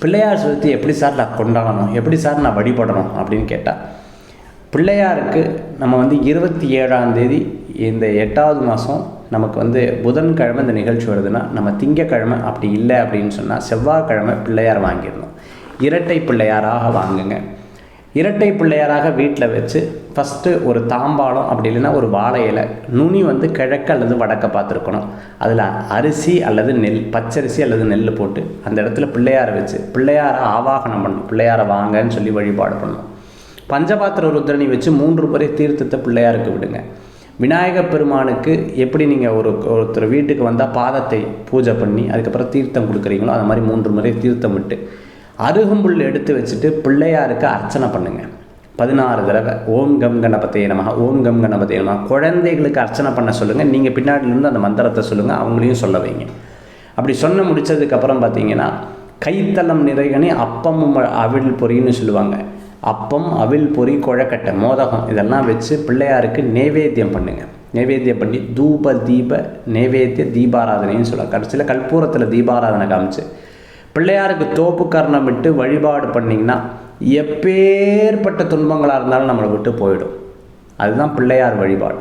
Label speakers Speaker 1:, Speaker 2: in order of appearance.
Speaker 1: பிள்ளையார் சதுர்த்தி எப்படி சார் நான் கொண்டாடணும், எப்படி சார் நான் வழிபடணும் அப்படின்னு கேட்டால், பிள்ளையாருக்கு நம்ம 27ஆம் தேதி இந்த 8வது மாதம் நமக்கு புதன்கிழமை இந்த நிகழ்ச்சி வருதுன்னா, நம்ம திங்கக்கிழமை அப்படி இல்லை அப்படின்னு சொன்னால் செவ்வாய்க்கிழமை பிள்ளையார் வாங்கிடணும். இரட்டை பிள்ளையாராக வாங்குங்க. இரட்டை பிள்ளையாராக வீட்டில் வச்சு ஃபஸ்ட்டு ஒரு தாம்பாளம் அப்படி இல்லைன்னா ஒரு வாழை இலை, நுனி கிழக்கு அல்லது வடக்க பார்த்துருக்கணும். அதில் அரிசி அல்லது நெல், பச்சரிசி அல்லது நெல் போட்டு அந்த இடத்துல பிள்ளையாரை வச்சு பிள்ளையாரை ஆவாகனம் பண்ணணும். பிள்ளையாரை வாங்கன்னு சொல்லி வழிபாடு பண்ணணும். பஞ்சபாத்திர ருத்ரணி வச்சு 3 முறை தீர்த்தத்தை பிள்ளையாருக்கு விடுங்க. விநாயகப் பெருமானுக்கு எப்படி நீங்கள் ஒருத்தர் வீட்டுக்கு வந்தால் பாதத்தை பூஜை பண்ணி அதுக்கப்புறம் தீர்த்தம் கொடுக்குறீங்களோ அது மாதிரி 3 முறை தீர்த்தம் விட்டு அருகம்புல் எடுத்து வச்சுட்டு பிள்ளையாருக்கு அர்ச்சனை பண்ணுங்கள். 16 தடவை ஓம் கம் கணபதியே நமஹ, ஓம் கம் கணபதியே நமஹ. குழந்தைகளுக்கு அர்ச்சனை பண்ண சொல்லுங்கள். நீங்கள் பின்னாடிலேருந்து அந்த மந்திரத்தை சொல்லுங்கள், அவங்களையும் சொல்ல வைங்க. அப்படி சொன்ன முடித்ததுக்கப்புறம் பார்த்தீங்கன்னா, கைத்தலம் நிறைகனே அப்பமும் அவிழ் பொரின்னு சொல்லுவாங்க. அப்பம், அவிழ் பொரி, கொழக்கட்டை, மோதகம் இதெல்லாம் வச்சு பிள்ளையாருக்கு நைவேத்தியம் பண்ணுங்கள். நைவேத்தியம் பண்ணி தூப தீப நைவேத்திய தீபாராதனைன்னு சொல்லுவாங்க. கடைசியில் கற்பூரத்தில் தீபாராதனை காமிச்சு பிள்ளையாருக்கு தோப்பு கர்ணம் விட்டு வழிபாடு பண்ணிங்கன்னா எப்பேற்பட்ட துன்பங்களாக இருந்தாலும் நம்மளை விட்டு போயிடும். அதுதான் பிள்ளையார் வழிபாடு.